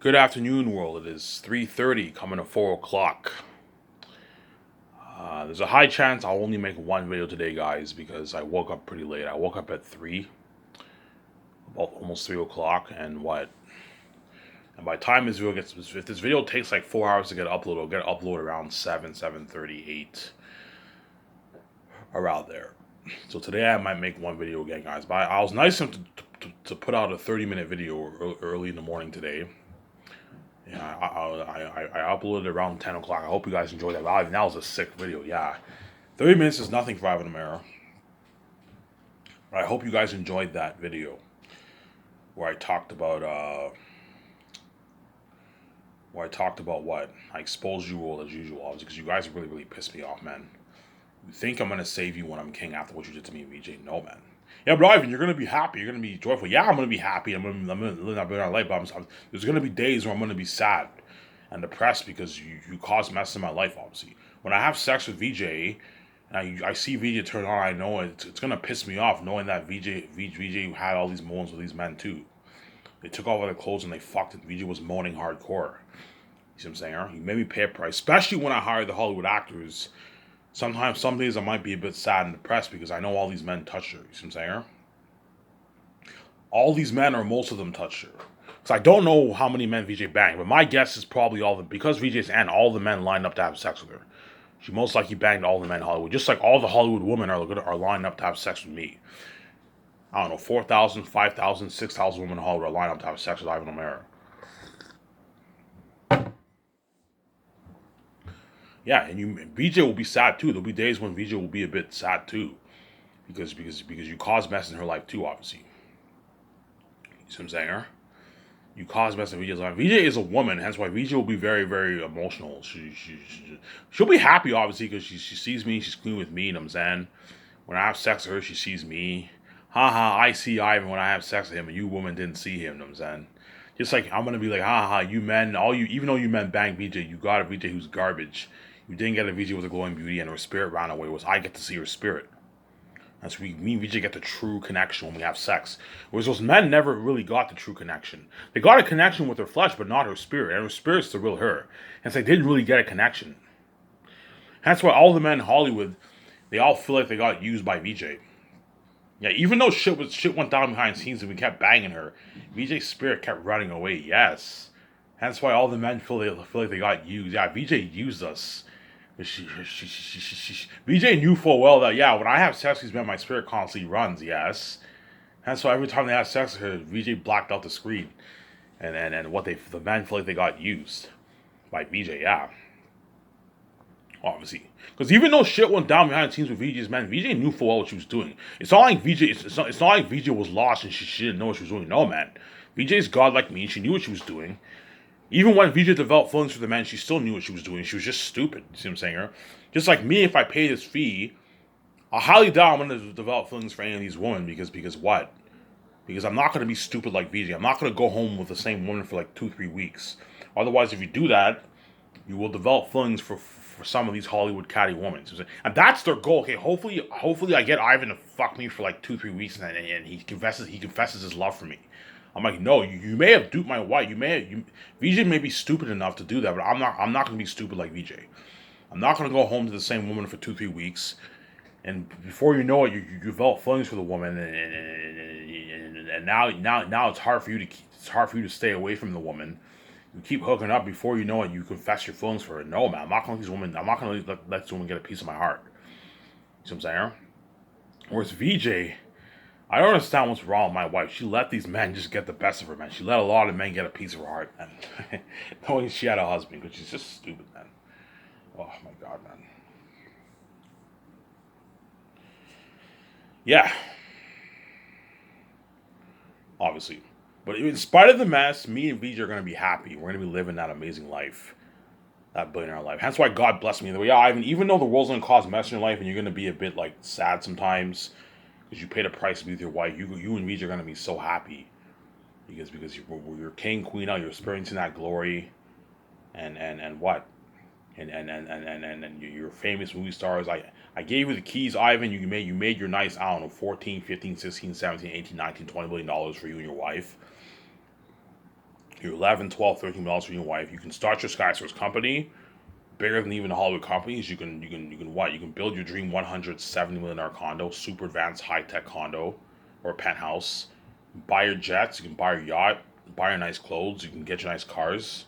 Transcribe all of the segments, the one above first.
Good afternoon, world. It is 3:30, coming to 4 o'clock. There's a high chance I'll only make one video today, guys, because I woke up pretty late. I woke up at 3, about almost 3 o'clock, and what? And by the time this video gets, if this video takes like 4 hours to get uploaded, it'll get uploaded around 7, 7:38, around there. So today I might make one video again, guys. But I was nice enough to put out a 30-minute video early in the morning today. Yeah, I uploaded around 10 o'clock. I hope you guys enjoyed that. Wow, that was a sick video. Yeah. 30 minutes is nothing for Ivan Amara. But I hope you guys enjoyed that video where I talked about what? I exposed you all as usual, obviously, because you guys really, really pissed me off, man. You think I'm gonna save you when I'm king after what you did to me, VJ? No, man. Yeah, but Ivan, you're gonna be happy. You're gonna be joyful. Yeah, I'm gonna be happy. I'm gonna live that better life. But there's gonna be days where I'm gonna be sad and depressed because you caused mess in my life. Obviously, when I have sex with VJ and I see VJ turn on, I know it's gonna piss me off knowing that VJ had all these moments with these men too. They took off all their clothes and they fucked it. VJ was moaning hardcore. You see what I'm saying? Huh? He made me pay a price, especially when I hired the Hollywood actors. Sometimes, some days I might be a bit sad and depressed because I know all these men touched her. You see what I'm saying? All these men, or most of them, touched her. Because I don't know how many men VJ banged, but my guess is probably all of them. Because VJ's and all the men lined up to have sex with her. She most likely banged all the men in Hollywood. Just like all the Hollywood women are lined up to have sex with me. I don't know, 4,000, 5,000, 6,000 women in Hollywood are lined up to have sex with Ivan O'Mara. Yeah, and VJ will be sad too. There'll be days when VJ will be a bit sad too. Because you caused mess in her life too, obviously. You see what I'm saying? Her? You cause mess in VJ's life. VJ is a woman, hence why VJ will be very, very emotional. She'll be happy, obviously, because she sees me, she's clean with me, you know what I'm saying? When I have sex with her, she sees me. Haha, I see Ivan when I have sex with him, and you women didn't see him, you know what I'm saying? Just like, I'm gonna be like, haha, you men, even though you men bang VJ, you got a VJ who's garbage. You didn't get a VJ with a glowing beauty, and her spirit ran away, was I get to see her spirit. That's me and VJ get the true connection when we have sex. Whereas those men never really got the true connection. They got a connection with her flesh, but not her spirit. And her spirit's the real her. And so they didn't really get a connection. That's why all the men in Hollywood, they all feel like they got used by VJ. Yeah, even though shit went down behind the scenes and we kept banging her, VJ's spirit kept running away. Yes. That's why all the men feel like they got used. Yeah, VJ used us. VJ knew full well that, yeah, when I have sex with these men, my spirit constantly runs, yes. And so every time they have sex with her, VJ blacked out the screen. And the men feel like they got used by VJ, yeah. Obviously. Because even though shit went down behind the scenes with VJ's men, VJ knew full well what she was doing. It's not like it's not like VJ was lost and she didn't know what she was doing. No, man. VJ's God like me, and she knew what she was doing. Even when VJ developed feelings for the men, she still knew what she was doing. She was just stupid. You see what I'm saying? Her? Just like me, if I pay this fee, I highly doubt I'm going to develop feelings for any of these women because what? Because I'm not going to be stupid like VJ. I'm not going to go home with the same woman for like 2-3 weeks. Otherwise, if you do that, you will develop feelings for some of these Hollywood catty women. And that's their goal. Okay, hopefully I get Ivan to fuck me for like 2-3 weeks and he confesses his love for me. I'm like, no, you may have duped my wife. VJ may be stupid enough to do that, but I'm not gonna be stupid like VJ. I'm not gonna go home to the same woman for 2-3 weeks, and before you know it, you develop feelings for the woman, and now it's hard for you to stay away from the woman. You keep hooking up. Before you know it, you confess your feelings for her. No, man, I'm not gonna let this woman get a piece of my heart. You see what I'm saying? Whereas VJ, I don't understand what's wrong with my wife. She let these men just get the best of her, man. She let a lot of men get a piece of her heart, man. Knowing she had a husband, because she's just stupid, man. Oh my god, man. Yeah, obviously. But in spite of the mess, me and VJ are gonna be happy. We're gonna be living that amazing life, that billionaire life. Hence why God blessed me. Yeah, even though the world's gonna cause mess in your life and you're gonna be a bit like sad sometimes because you paid a price to be with your wife, you and VJ are gonna be so happy because you're king, queen now, you're experiencing that glory, and what, and you're famous movie stars. I gave you the keys, Ivan. You made your nice, I don't know, 14, 15, 16, 17, 18, 19, $20 billion for you and your wife. You're 11, 12, 13 dollars for your wife. You can start your SkySource company, bigger than even the Hollywood companies. You can what? You can build your dream $170 million condo, super advanced high tech condo, or penthouse. Buy your jets. You can buy your yacht. Buy your nice clothes. You can get your nice cars.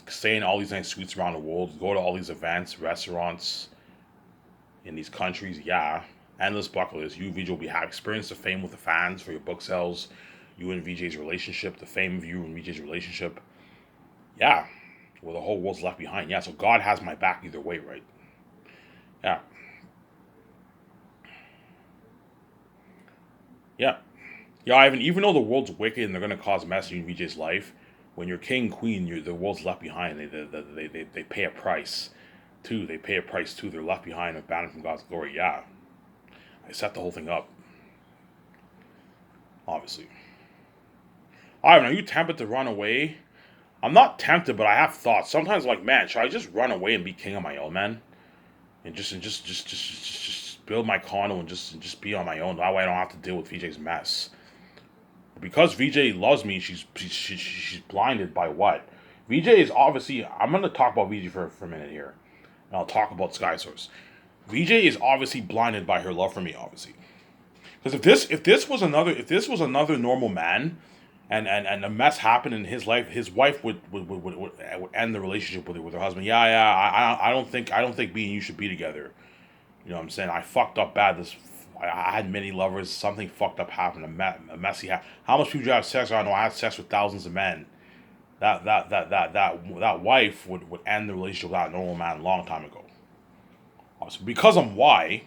Stay in all these nice suites around the world. Go to all these events, restaurants in these countries. Yeah, endless bucket list. You VJ will be happy. Experience the fame with the fans for your book sales. You and VJ's relationship. The fame of you and VJ's relationship. Yeah, well, the whole world's left behind. Yeah, so God has my back either way, right? Yeah, yeah, yeah. Ivan, even though the world's wicked and they're gonna cause mess in VJ's life, when you're king, queen, the world's left behind. They pay a price too. They pay a price too. They're left behind and abandoned from God's glory. Yeah, I set the whole thing up, obviously. Ivan, are you tempted to run away? I'm not tempted, but I have thoughts. Sometimes, like, man, should I just run away and be king on my own, man? And just build my condo and just be on my own. That way, I don't have to deal with VJ's mess. Because VJ loves me, she's blinded by what? VJ is obviously. I'm gonna talk about VJ for a minute here, and I'll talk about Sky Source. VJ is obviously blinded by her love for me, obviously. Because if this was another normal man, and a mess happened in his life, his wife would end the relationship with her husband. Yeah, yeah. I don't think me and you should be together. You know what I'm saying? I fucked up bad. I had many lovers. Something fucked up happened. A messy happened. How much people do you have sex with? I know I had sex with thousands of men. That wife would end the relationship with that normal man a long time ago. So because I'm Y,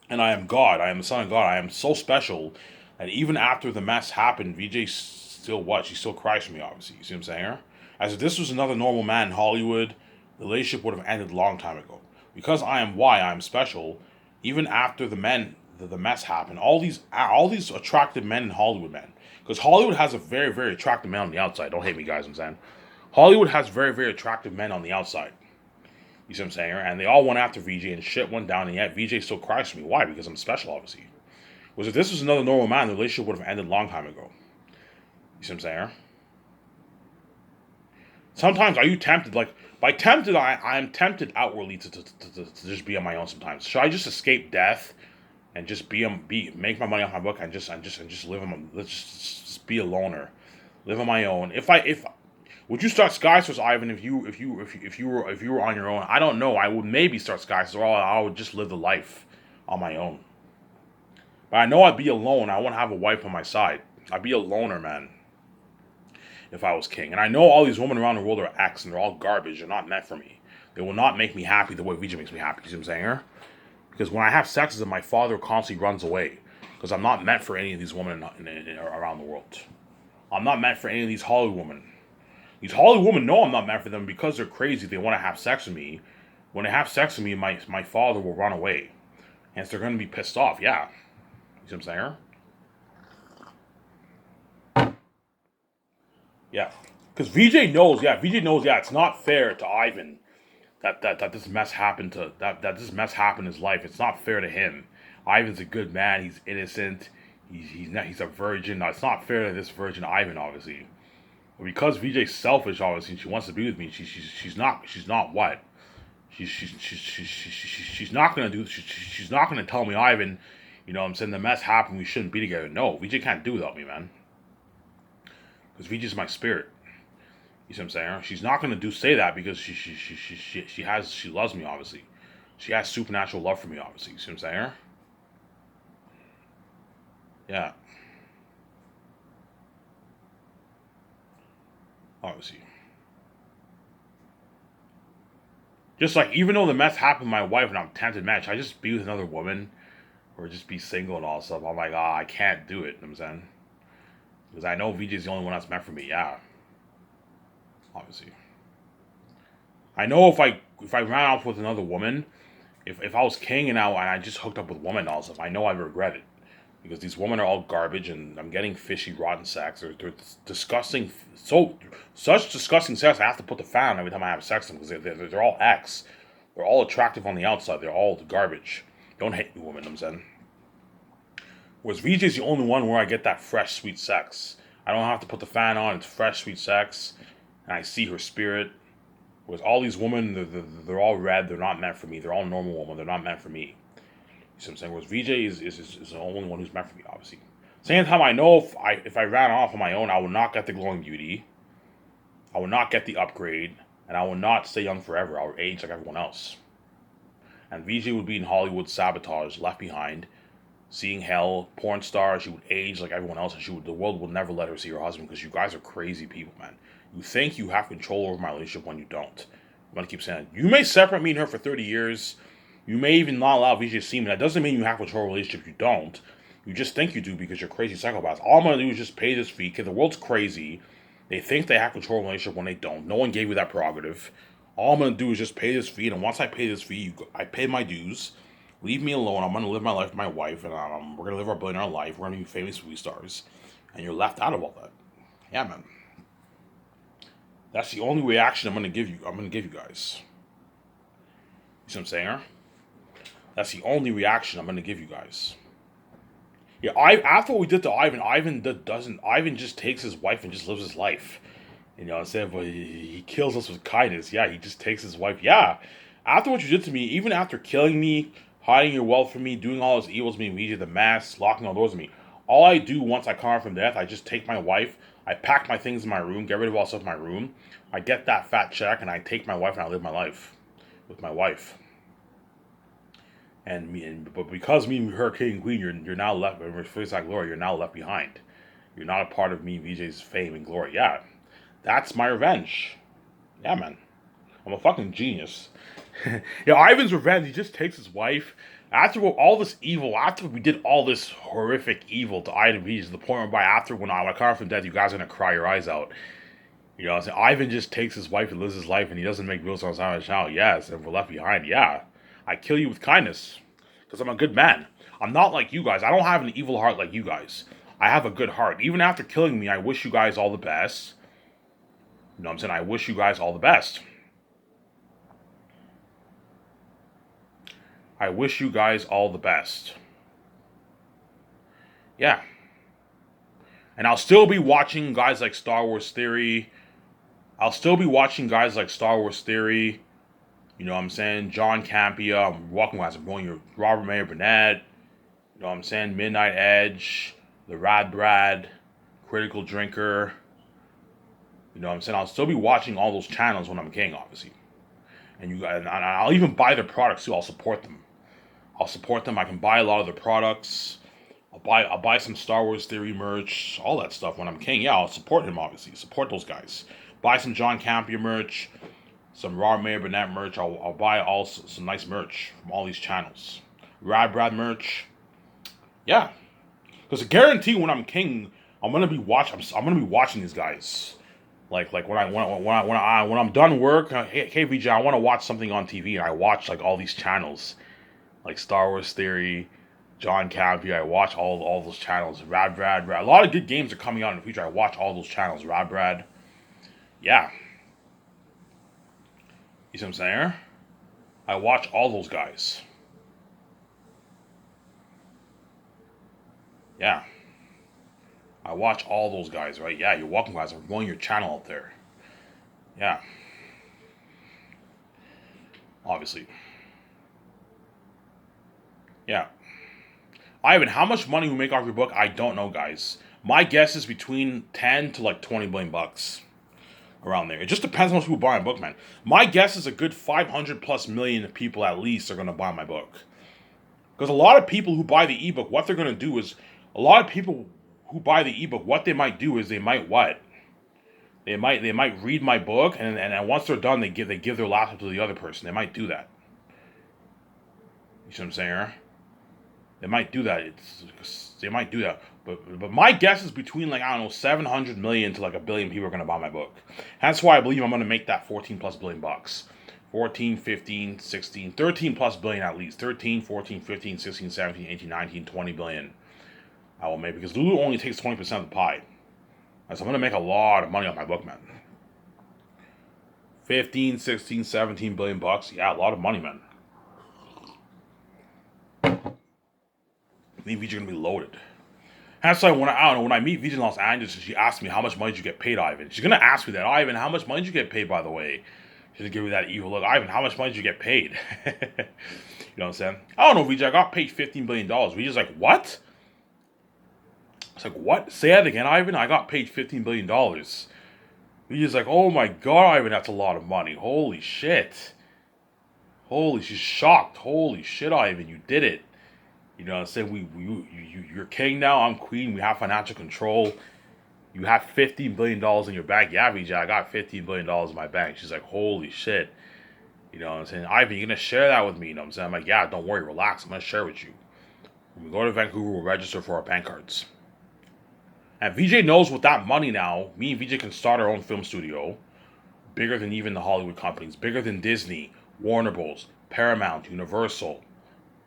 and I am God, I am the son of God, I am so special that even after the mess happened, VJ still what? She still cries for me, obviously. You see what I'm saying? As if this was another normal man in Hollywood, the relationship would have ended a long time ago. Because I am why I am special, even after the mess happened, all these attractive men in Hollywood, man. Because Hollywood has a very, very attractive man on the outside. Don't hate me, guys, I'm saying. Hollywood has very, very attractive men on the outside. You see what I'm saying? And they all went after VJ and shit went down, and yet VJ still cries for me. Why? Because I'm special, obviously. Was if this was another normal man, the relationship would have ended a long time ago. You see what I'm saying? Sometimes are you tempted? Like by tempted, I am tempted outwardly to just be on my own. Sometimes should I just escape death and just be make my money off my book and just live on my, let's just be a loner, live on my own. If would you start Skysource, Ivan? If you were on your own, I don't know. I would maybe start Skysource, or I would just live the life on my own. But I know I'd be alone. I wouldn't have a wife on my side. I'd be a loner, man, if I was king. And I know all these women around the world are ex and they're all garbage. They're not meant for me. They will not make me happy the way Vijay makes me happy. You see what I'm saying here? Because when I have sex with them, my father constantly runs away. Because I'm not meant for any of these women around the world. I'm not meant for any of these Hollywood women. These Hollywood women know I'm not meant for them because they're crazy. They want to have sex with me. When they have sex with me, my father will run away. Hence, they're going to be pissed off. Yeah. You see what I'm saying? Yeah. Because VJ knows, yeah, it's not fair to Ivan that this mess happened that this mess happened in his life. It's not fair to him. Ivan's a good man. He's innocent. He's a virgin. Now, it's not fair to this virgin Ivan, obviously. But because VJ's selfish, obviously, and she wants to be with me. She's not what? She's not gonna do. She's not gonna tell me, Ivan. You know what I'm saying, the mess happened. We shouldn't be together. No, VJ can't do without me, man. Because VJ's my spirit. You see what I'm saying? She's not gonna say that because she loves me, obviously. She has supernatural love for me, obviously. You see what I'm saying? Yeah, obviously. Just like even though the mess happened with my wife and I'm tempted, man, should I just be with another woman or just be single and all stuff? I'm like, I can't do it. You know what I'm saying? Because I know VJ's the only one that's meant for me. Yeah, obviously. I know if I ran off with another woman, if I was king and I just hooked up with a woman and all stuff, I know I regret it. Because these women are all garbage and I'm getting fishy, rotten sex. They're disgusting. Such disgusting sex, I have to put the fan on every time I have sex with them because they're all ex. They're all attractive on the outside. They're all garbage. Don't hate me, women, I'm saying. Whereas VJ's the only one where I get that fresh, sweet sex. I don't have to put the fan on. It's fresh, sweet sex, and I see her spirit. Whereas all these women, they're all red. They're not meant for me. They're all normal women. They're not meant for me. You see what I'm saying? Whereas VJ is the only one who's meant for me, obviously. Same time, I know if I ran off on my own, I would not get the glowing beauty. I would not get the upgrade, and I would not stay young forever. I would age like everyone else. And VJ would be in Hollywood sabotage, left behind, seeing hell, porn star. She would age like everyone else, and the world would never let her see her husband because you guys are crazy people, man. You think you have control over my relationship when you don't. I'm gonna keep saying it. You may separate me and her for 30 years. You may even not allow VJ to see me. That doesn't mean you have control of a relationship. You don't. You just think you do because you're crazy psychopaths. All I'm gonna do is just pay this fee because the world's crazy. They think they have control of a relationship when they don't. No one gave you that prerogative. All I'm gonna do is just pay this fee, and once I pay this fee, I pay my dues. Leave me alone. I'm gonna live my life with my wife, and we're gonna live our billionaire life. We're gonna be famous movie stars, and you're left out of all that. Yeah, man. That's the only reaction I'm gonna give you. I'm gonna give you guys. You see what I'm saying? That's the only reaction I'm gonna give you guys. Yeah, after what we did to Ivan, Ivan just takes his wife and just lives his life. You know what I'm saying? But he kills us with kindness. Yeah, he just takes his wife. Yeah. After what you did to me, even after killing me, hiding your wealth from me, doing all those evils, me, the mask, locking all doors on me, all I do once I come out from death, I just take my wife, I pack my things in my room, get rid of all stuff in my room, I get that fat check, and I take my wife and I live my life with my wife. But because me and her king and queen, you're now left. Face like glory, you're now left behind. You're not a part of me, VJ's fame and glory. Yeah, that's my revenge. Yeah, man, I'm a fucking genius. Yeah, Ivan's revenge. He just takes his wife. After all this evil, after we did all this horrific evil to Ivan VJ, to the point where after when I come from death, you guys are gonna cry your eyes out. You know what I'm saying? Ivan just takes his wife and lives his life, and he doesn't make bills on his own channel. Yes, and we're left behind. Yeah, I kill you with kindness. Because I'm a good man. I'm not like you guys. I don't have an evil heart like you guys. I have a good heart. Even after killing me, I wish you guys all the best. You know what I'm saying? I wish you guys all the best. I wish you guys all the best. Yeah. And I'll still be watching guys like Star Wars Theory. I'll still be watching guys like Star Wars Theory. You know what I'm saying? John Campia, I'm walking guys. I'm going your Robert Mayer Burnett. You know what I'm saying? Midnight Edge, The Rad Brad, Critical Drinker. You know what I'm saying? I'll still be watching all those channels when I'm king, obviously. And I'll even buy their products too. I'll support them. I can buy a lot of their products. I'll buy some Star Wars Theory merch, all that stuff when I'm king. Yeah, I'll support him, obviously. Support those guys. Buy some John Campia merch. Some Robert Mayer Burnett merch. I'll buy some nice merch from all these channels. Rad Brad merch. Yeah, because I guarantee when I'm king, I'm gonna be watching these guys. Like when I'm done work, hey VJ, I want to watch something on TV, and I watch like all these channels, like Star Wars Theory, John Campia. I watch all those channels. Rad Brad. A lot of good games are coming out in the future. I watch all those channels. Rad Brad. Yeah. You see what I'm saying? I watch all those guys. Yeah. I watch all those guys, right? Yeah, you're welcome, guys. I'm growing your channel out there. Yeah. Obviously. Yeah. Ivan, how much money we make off your book? I don't know, guys. My guess is between 10 to like 20 billion bucks. Around there. It just depends on how much people buy my book, man. My guess is a good 500 plus million people at least are going to buy my book. Because a lot of people who buy the ebook, what they're going to do is, a lot of people who buy the ebook, what they might do is they might what? They might read my book, and once they're done, they give their laptop to the other person. They might do that. You see what I'm saying? They might do that. They might do that. But my guess is between like, I don't know, 700 million to like a billion people are going to buy my book. That's why I believe I'm going to make that 14 plus billion bucks. 14, 15, 16, 13 plus billion at least. 13, 14, 15, 16, 17, 18, 19, 20 billion. I will make, because Lulu only takes 20% of the pie. So I'm going to make a lot of money off my book, man. 15, 16, 17 billion bucks. Yeah, a lot of money, man. These are going to be loaded. That's why when I don't know, when I meet VJ in Los Angeles and she asks me how much money did you get paid, Ivan. She's gonna ask me that, Ivan, how much money did you get paid, by the way? She's gonna give me that evil look, Ivan, how much money did you get paid? You know what I'm saying? I don't know, VJ, I got paid $15 billion. VJ's like, what? It's like, what? Say that again, Ivan. I got paid $15 billion. VJ's like, oh my god, Ivan, that's a lot of money. Holy shit. She's shocked. Holy shit, Ivan, you did it. You know what I'm saying? You're king now, I'm queen, we have financial control. You have $15 billion in your bank. Yeah, VJ, I got $15 billion in my bank. She's like, holy shit. You know what I'm saying? Ivan, you're going to share that with me. You know what I'm saying? I'm like, yeah, don't worry, relax. I'm going to share with you. When we go to Vancouver, we'll register for our bank cards. And VJ knows with that money now, me and VJ can start our own film studio. Bigger than even the Hollywood companies. Bigger than Disney, Warner Bros., Paramount, Universal,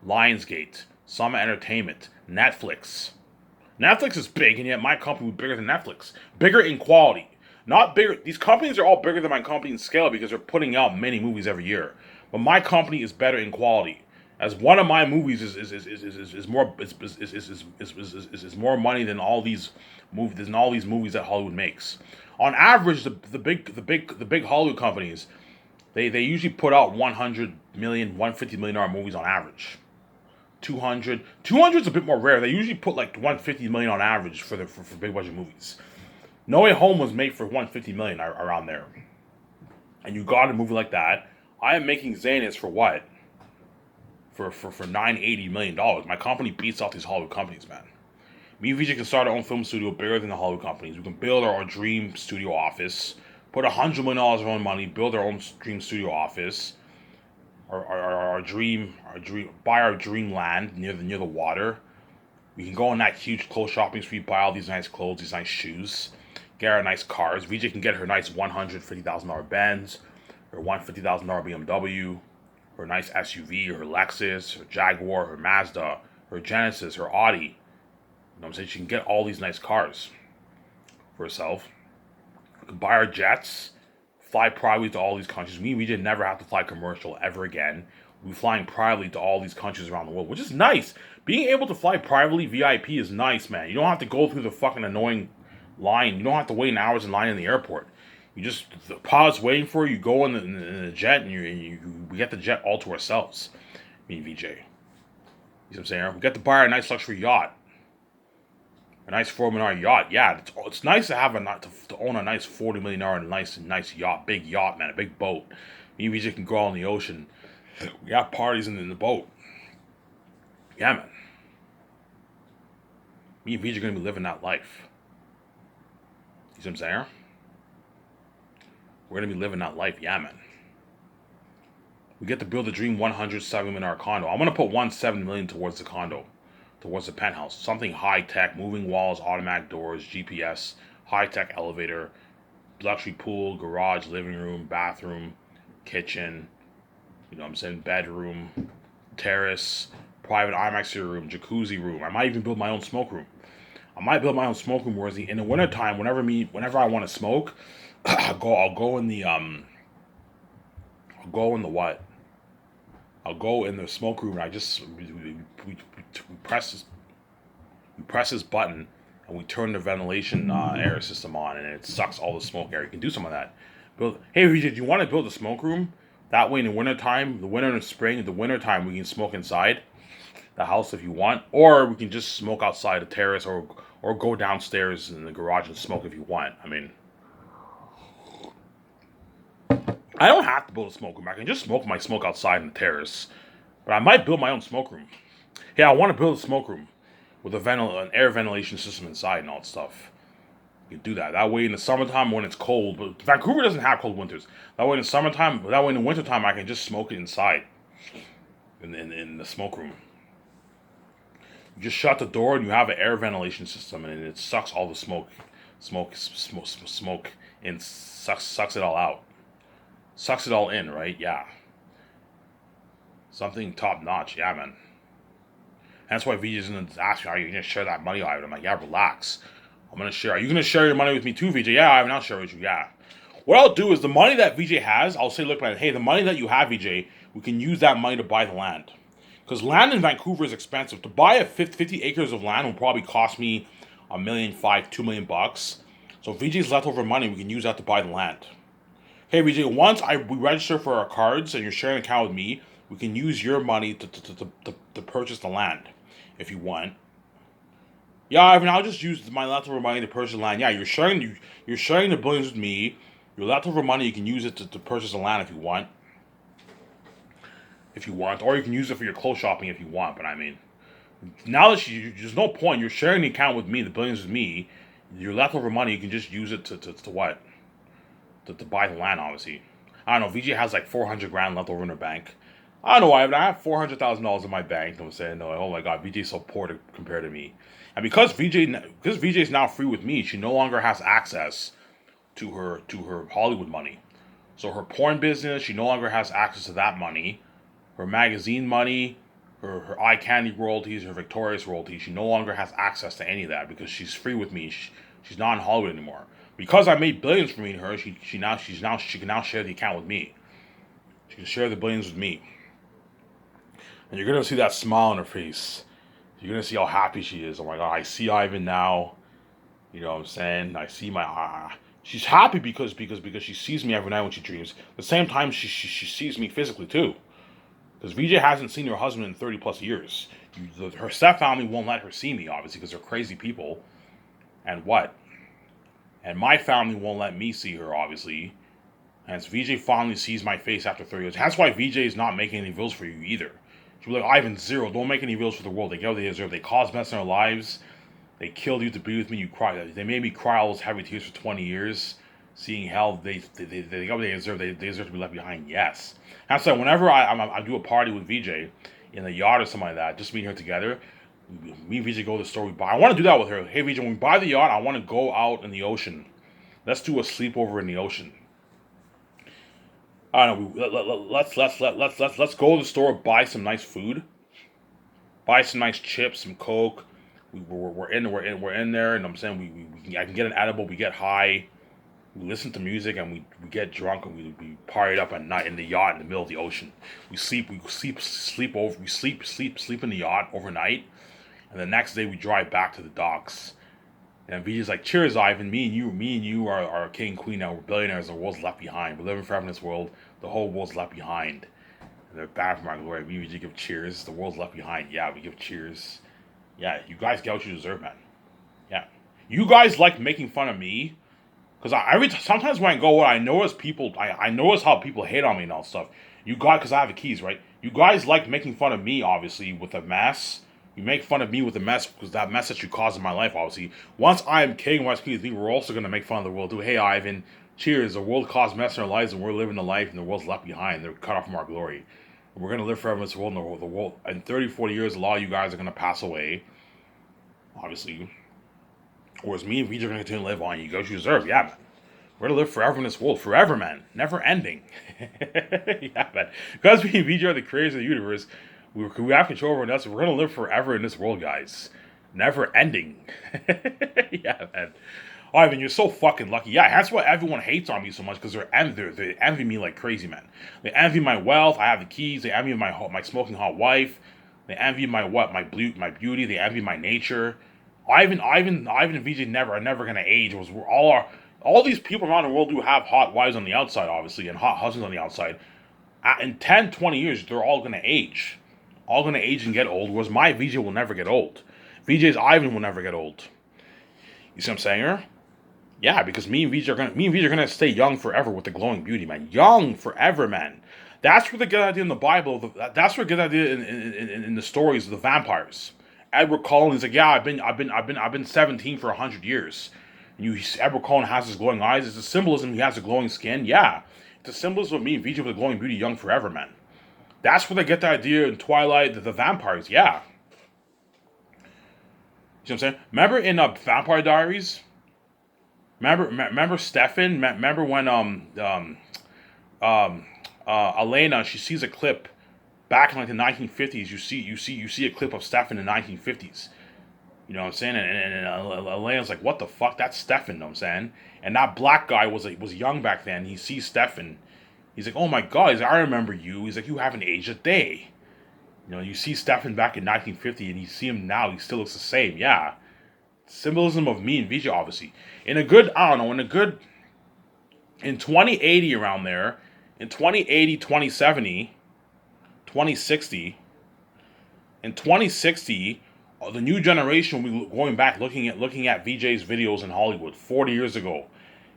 Lionsgate, Summit Entertainment, Netflix. Netflix is big, and yet my company is bigger than Netflix. Bigger in quality. Not bigger. These companies are all bigger than my company in scale because they're putting out many movies every year. But my company is better in quality. As one of my movies is more money than all these movies that Hollywood makes. On average, the big Hollywood companies, they usually put out 100 million, 150 million dollar movies on average. 200 is a bit more rare. They usually put like 150 million on average for big budget movies. No Way Home was made for 150 million around there. And you got a movie like that. I am making Zanus for what? For $980 million. My company beats out these Hollywood companies, man. Me and VJ can start our own film studio bigger than the Hollywood companies. We can build our dream studio office, put $100 million of our own money, build our own dream studio office. Our dream, buy our dream land near the water. We can go on that huge clothes shopping spree, buy all these nice clothes, these nice shoes, get our nice cars. VJ can get her nice $150,000 Benz, her $150,000 BMW, her nice SUV, her Lexus, her Jaguar, her Mazda, her Genesis, her Audi. You know what I'm saying? She can get all these nice cars for herself. We can buy our jets, fly privately to all these countries. We did never have to fly commercial ever again. We're flying privately to all these countries around the world, which is nice. Being able to fly privately VIP is nice, man. You don't have to go through the fucking annoying line. You don't have to wait hours in line in the airport. You just, the pilot's waiting for you. You go in the jet, and we get the jet all to ourselves. Me and VJ. You know what I'm saying? We get to buy a nice luxury yacht. A nice $4 million yacht. Yeah, it's nice to have to own a nice $40 million nice yacht, big yacht, man, a big boat. Me and VJ can go out on the ocean. We got parties in the boat. Yeah, man. Me and VJ are gonna be living that life. You see what I'm saying? We're gonna be living that life, yeah, man. We get to build a dream $107 million condo. I'm gonna put $170 million towards the condo. Towards the penthouse. Something high-tech, moving walls, automatic doors, GPS, high-tech elevator, luxury pool, garage, living room, bathroom, kitchen, you know what I'm saying, bedroom, terrace, private IMAX room, jacuzzi room. I might even build my own smoke room. Whereas in the wintertime, whenever I want to smoke, I'll go in the smoke room and I just we press this button and we turn the ventilation air system on and it sucks all the smoke air. You can do some of that. Hey, do you want to build a smoke room? That way in the wintertime, the winter and the spring, we can smoke inside the house if you want. Or we can just smoke outside the terrace or go downstairs in the garage and smoke if you want. I mean, I don't have to build a smoke room. I can just smoke my smoke outside in the terrace. But I might build my own smoke room. Yeah, I want to build a smoke room with an air ventilation system inside and all that stuff. You can do that. That way in the summertime when it's cold, but Vancouver doesn't have cold winters. That way in the wintertime I can just smoke it inside in the smoke room. You just shut the door and you have an air ventilation system and it sucks all the smoke and sucks it all out. Sucks it all in, right? Yeah. Something top notch, yeah, man. That's why VJ's gonna ask me, are you gonna share that money, Ivan? I'm like, yeah, relax. I'm gonna share. Are you gonna share your money with me too, VJ? Yeah, Ivan, I'll share with you, yeah. What I'll do is the money that VJ has, I'll say, look, man, hey, the money that you have, VJ, we can use that money to buy the land. Because land in Vancouver is expensive. To buy 50 acres of land will probably cost me $1.5 million, $2 million. So VJ's leftover money, we can use that to buy the land. Hey VJ, once we register for our cards and you're sharing an account with me, we can use your money to purchase the land if you want. Yeah, I mean, I'll just use my leftover money to purchase the land. Yeah, you're sharing the billions with me. Your leftover money, you can use it to purchase the land if you want. Or you can use it for your clothes shopping if you want. But I mean, now that there's no point. You're sharing the account with me, the billions with me. Your leftover money, you can just use it to what? To buy the land, obviously. I don't know. VJ has like 400 grand left over in her bank. I don't know why, but I have $400,000 in my bank. I'm saying, no, oh my god, VJ's so poor compared to me. And because VJ's now free with me, she no longer has access to her Hollywood money. So her porn business, she no longer has access to that money. Her magazine money, her eye candy royalties, her Victorious royalties, she no longer has access to any of that because she's free with me. She's not in Hollywood anymore. Because I made billions for me and her, she can now share the account with me. She can share the billions with me. And you're gonna see that smile on her face. You're gonna see how happy she is. Oh my god, I see Ivan now. You know what I'm saying? I see my she's happy because she sees me every night when she dreams. At the same time, she sees me physically too. Because VJ hasn't seen her husband in 30 plus years. Her stepfamily won't let her see me, obviously, because they're crazy people. And what? And my family won't let me see her, obviously. And VJ finally sees my face after 30 years. That's why VJ is not making any videos for you either. She'll be like, Ivan, zero. Don't make any videos for the world. They get what they deserve. They caused mess in their lives. They killed you to be with me. You cry. They made me cry all those heavy tears for 20 years. Seeing hell, they get what they deserve. They deserve to be left behind. Yes. And so whenever I do a party with VJ in the yacht or something like that, just me and her together, me and VJ go to the store. I want to do that with her. Hey VJ, when we buy the yacht, I want to go out in the ocean. Let's do a sleepover in the ocean. I don't know. Let's go to the store, buy some nice food, buy some nice chips, some Coke. We're in there, and I'm saying I can get an edible. We get high. We listen to music and we get drunk and we party up at night in the yacht in the middle of the ocean. We sleep in the yacht overnight, and the next day we drive back to the docks. And VJ's like, cheers, Ivan. Me and you are king and queen now. We're billionaires. The world's left behind. We're living forever in this world. The whole world's left behind. And they're bad for my glory. Me and VJ give cheers. The world's left behind. Yeah, we give cheers. Yeah, you guys get what you deserve, man. Yeah, you guys like making fun of me. Because sometimes when I go out, I notice how people hate on me and all stuff. Because I have the keys, right? You guys like making fun of me, obviously, with a mess. You make fun of me with a mess because that mess that you caused in my life, obviously. Once I am king, once king is me, we're also going to make fun of the world too. Hey, Ivan, cheers. The world caused mess in our lives and we're living the life and the world's left behind. They're cut off from our glory. And we're going to live forever in this world. And the world, in 30, 40 years, a lot of you guys are going to pass away, obviously. Whereas me and VJ are going to continue to live on. You guys deserve, yeah, man. We're going to live forever in this world. Forever, man. Never ending. Yeah, man. Because we and VJ are the creators of the universe, we have control over us. We're going to live forever in this world, guys. Never ending. Yeah, man. Oh, Ivan, you're so fucking lucky. Yeah, that's why everyone hates on me so much, because they envy me like crazy, man. They envy my wealth. I have the keys. They envy my smoking hot wife. They envy my beauty. They envy my nature. Ivan and VJ are never gonna age. All these people around the world who have hot wives on the outside, obviously, and hot husbands on the outside. In 10, 20 years, they're all gonna age. All gonna age and get old, whereas my VJ will never get old. VJ's Ivan will never get old. You see what I'm saying here? Yeah, because me and VJ are gonna stay young forever with the glowing beauty, man. Young forever, man. That's where the good idea in the Bible. That's where the good idea in the stories of the vampires. Edward Cullen is like, yeah, I've been 17 for 100 years. And Edward Cullen has his glowing eyes. It's a symbolism. He has a glowing skin. Yeah, it's a symbolism of me and VJ with a glowing beauty, young forever, man. That's where they get the idea in Twilight, the vampires. Yeah. You know what I'm saying? Remember in Vampire Diaries? Remember Stefan? Remember when Elena, she sees a clip back in like the 1950s. You see a clip of Stefan in the 1950s. You know what I'm saying? And Elena's like, what the fuck? That's Stefan, you know what I'm saying? And that black guy was young back then. He sees Stefan. He's like, oh my god. He's like, I remember you. He's like, you haven't aged a day. You know, you see Stefan back in 1950 and you see him now. He still looks the same. Yeah. symbolism of me and VJ, obviously. In a good, I don't know, in 2080 around there, in 2080, 2070, 2060, in 2060, the new generation will be going back looking at VJ's videos in Hollywood 40 years ago.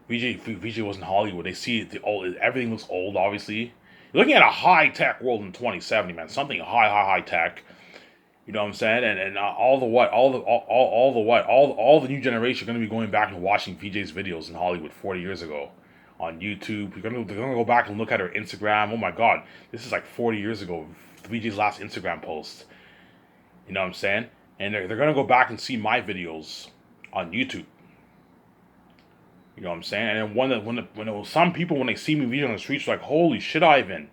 VJ was in Hollywood. They see everything looks old, obviously. You're looking at a high-tech world in 2070, man. Something high tech. You know what I'm saying? And all the new generation are going to be going back and watching VJ's videos in Hollywood 40 years ago on YouTube. They're gonna go back and look at her Instagram. Oh my God, this is like 40 years ago. VJ's last Instagram post. You know what I'm saying? And they're gonna go back and see my videos on YouTube. You know what I'm saying? And then when it was some people, when they see me VJ on the streets, like, holy shit, Ivan.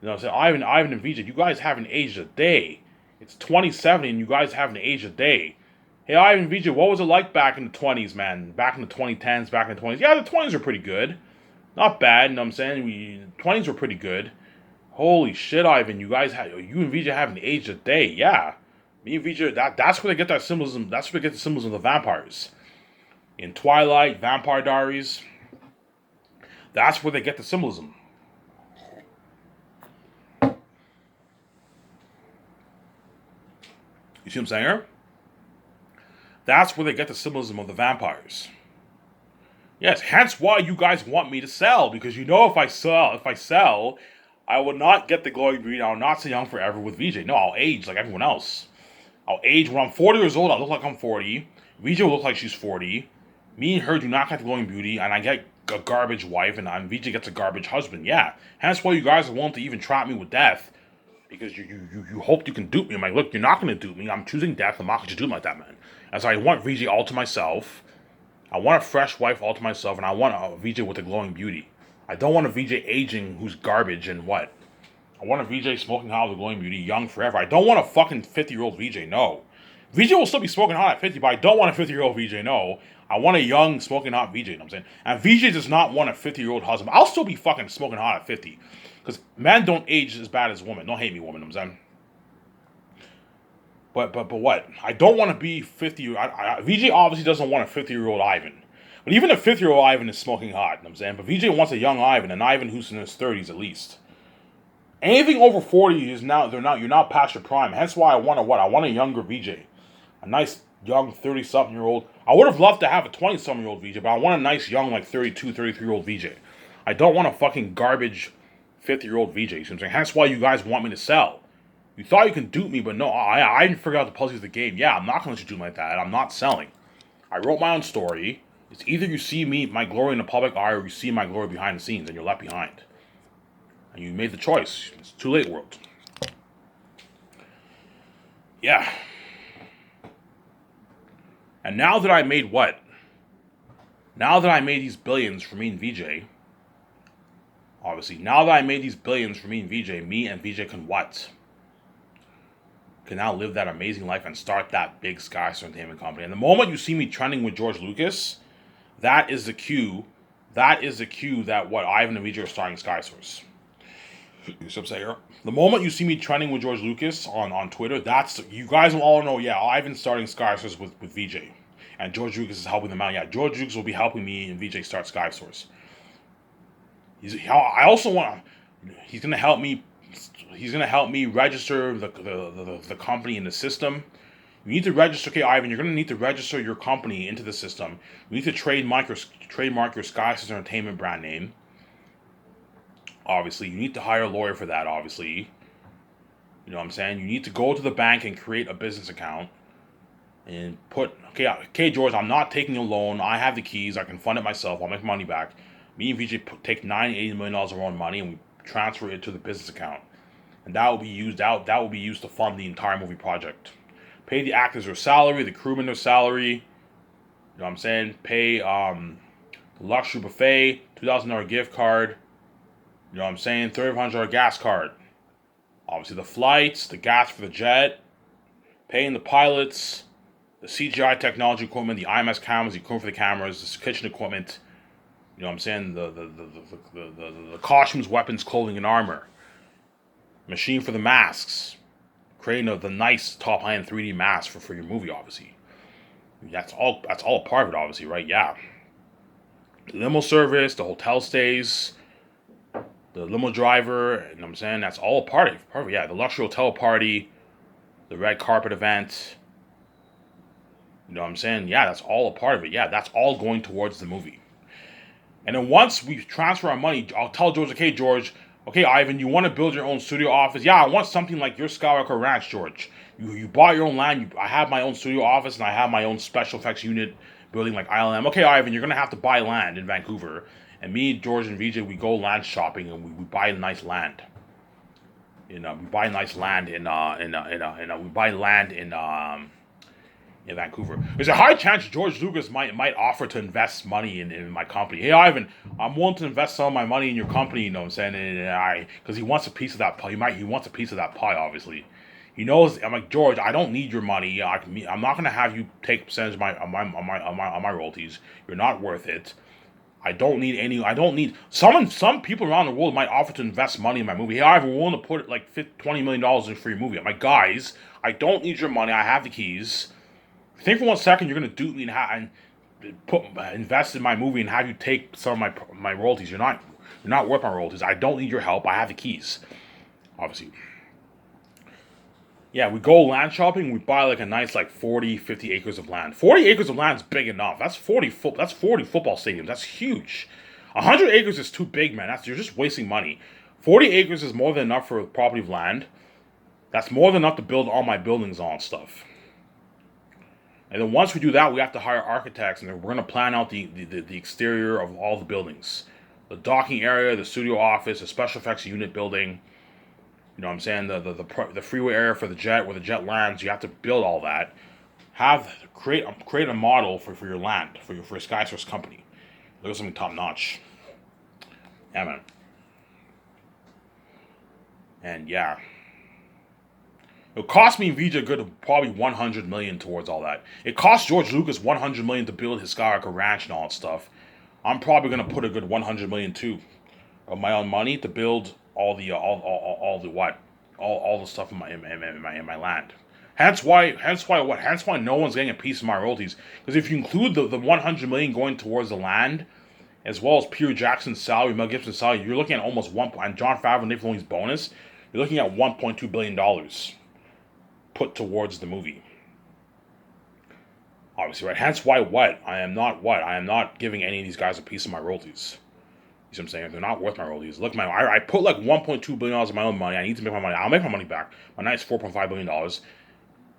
You know what I'm saying? Ivan and VJ, you guys haven't aged a day. It's 2070 and you guys haven't aged a day. Hey, Ivan, VJ, what was it like back in the 20s, man? Back in the 2010s, back in the 20s? Yeah, the 20s were pretty good. Not bad, you know what I'm saying? 20s were pretty good. Holy shit, Ivan, you and VJ haven't aged a day. Yeah. Me and VJ, that's where they get that symbolism. That's where they get the symbolism of the vampires. In Twilight, Vampire Diaries, that's where they get the symbolism. You see what I'm saying here? That's where they get the symbolism of the vampires. Yes, hence why you guys want me to sell, because you know if I sell, I will not get the glowing beauty. I will not stay young forever with VJ. No, I'll age like everyone else. I'll age when I'm 40 years old. I'll look like I'm 40. VJ will look like she's 40. Me and her do not get the glowing beauty, and I get a garbage wife, and VJ gets a garbage husband. Yeah, hence why you guys are willing to even trap me with death, because you hope you can dupe me. I'm like, look, you're not going to dupe me. I'm choosing death. I'm not going to dupe like that, man. And so I want VJ all to myself. I want a fresh wife all to myself, and I want a VJ with a glowing beauty. I don't want a VJ aging who's garbage and what. I want a VJ smoking hot with a glowing beauty, young forever. I don't want a fucking 50-year-old VJ, no. VJ will still be smoking hot at 50, but I don't want a 50-year-old VJ, no. I want a young, smoking hot VJ, you know what I'm saying? And VJ does not want a 50-year-old husband. I'll still be fucking smoking hot at 50. Because men don't age as bad as women. Don't hate me, women, you know what I'm saying? But what? I don't want to be 50. VJ obviously doesn't want a 50-year-old Ivan. But even a 50-year-old Ivan is smoking hot, you know what I'm saying? But VJ wants a young Ivan, an Ivan who's in his 30s at least. Anything over 40 is now, you're not past your prime. Hence why I want I want a younger VJ. A nice, young 30-something-year-old. I would have loved to have a 20-something-year-old VJ, but I want a nice, young, like 32, 33-year-old VJ. I don't want a fucking garbage 50-year-old VJ. You know what I'm saying? Hence why you guys want me to sell. You thought you could dupe me, but no, I didn't figure out the puzzles of the game. Yeah, I'm not going to let you do like that. I'm not selling. I wrote my own story. It's either you see my glory in the public eye, or you see my glory behind the scenes, and you're left behind. And you made the choice. It's too late, world. Yeah. And now that I made what? Now that I made these billions for me and VJ, obviously, now that I made these billions for me and VJ can what? Can now live that amazing life and start that big Skystar Entertainment company. And the moment you see me trending with George Lucas, that is the cue. That is the cue that what Ivan and VJ are starting Skysource. You see what I'm saying here? The moment you see me trending with George Lucas on Twitter, you guys will all know, yeah, Ivan's starting Skysource with VJ. And George Lucas is helping them out. Yeah, George Lucas will be helping me and VJ start Skysource. I also want, he's gonna help me register the company in the system. You need to register, okay, Ivan, you're gonna need to register your company into the system. You need to trademark your Skysource Entertainment brand name. Obviously, you need to hire a lawyer for that, obviously. You know what I'm saying? You need to go to the bank and create a business account. And okay, George, I'm not taking a loan. I have the keys. I can fund it myself. I'll make money back. Me and VJ take $80 million of our own money and we transfer it to the business account. And that will be used to fund the entire movie project. Pay the actors their salary, the crewmen their salary. You know what I'm saying? Pay the luxury buffet, $2,000 gift card. You know what I'm saying? $3,500 gas card. Obviously the flights, the gas for the jet, paying the pilots, the CGI technology equipment, the IMAX cameras, the equipment for the cameras, the kitchen equipment. You know what I'm saying? The costumes, weapons, clothing, and armor. Machine for the masks. Creating the nice top-end 3D mask for your movie, obviously. That's all a part of it, obviously, right? Yeah, the limo service, the hotel stays, the limo driver. You know what I'm saying? That's all a part of it. Yeah, the luxury hotel party, the red carpet event. You know what I'm saying? Yeah, that's all a part of it. Yeah, that's all going towards the movie. And then once we transfer our money, I'll tell George, okay, George, okay, Ivan, you want to build your own studio office? Yeah, I want something like your Skywalker Ranch, George. You bought your own land. I have my own studio office, and I have my own special effects unit building like ILM. Okay, Ivan, you're gonna have to buy land in Vancouver. And me, George, and VJ, we go land shopping and we buy nice land. We buy nice land we buy land in Vancouver. There's a high chance George Lucas might offer to invest money in my company. Hey Ivan, I'm willing to invest some of my money in your company. You know what I'm saying? And because he wants a piece of that pie. He wants a piece of that pie. Obviously, he knows. I'm like, George, I don't need your money. I'm not gonna have you take a percentage of my royalties. You're not worth it. I don't need any. I don't need some people around the world might offer to invest money in my movie. Hey, Ivan, we're willing to put like $20 million in for your movie. I'm like, guys, I don't need your money. I have the keys. Think for 1 second you're gonna dupe me and invest in my movie and have you take some of my royalties. You're not worth my royalties. I don't need your help. I have the keys. Obviously. Yeah, we go land shopping. We buy like a nice like 40, 50 acres of land. 40 acres of land is big enough. That's 40 football stadiums. That's huge. 100 acres is too big, man. You're just wasting money. 40 acres is more than enough for a property of land. That's more than enough to build all my buildings on stuff. And then once we do that, we have to hire architects, and we're going to plan out the exterior of all the buildings, the docking area, the studio office, the special effects unit building. You know what I'm saying? The freeway area for the jet, where the jet lands. You have to build all that. Create a model for your land for your SkySource company. Look at something top notch. Yeah, man. And yeah. It cost me and VJ good probably $100 million towards all that. It cost George Lucas $100 million to build his Skywalker Ranch and all that stuff. I'm probably gonna put a good $100 million too of my own money to build all the stuff in my land. Hence why no one's getting a piece of my royalties. Because if you include the $100 million going towards the land, as well as Peter Jackson's salary, Mel Gibson's salary, you're looking at almost and Jon Favreau and Dave Filoni's bonus. You're looking at $1.2 billion put towards the movie. Obviously, right? Hence why I am not giving any of these guys a piece of my royalties. You see what I'm saying? They're not worth my royalties. Look, I put like $1.2 billion of my own money. I need to make my money. I'll make my money back. My night's $4.5 billion.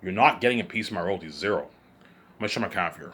You're not getting a piece of my royalties. Zero. I'm going to show my calf here.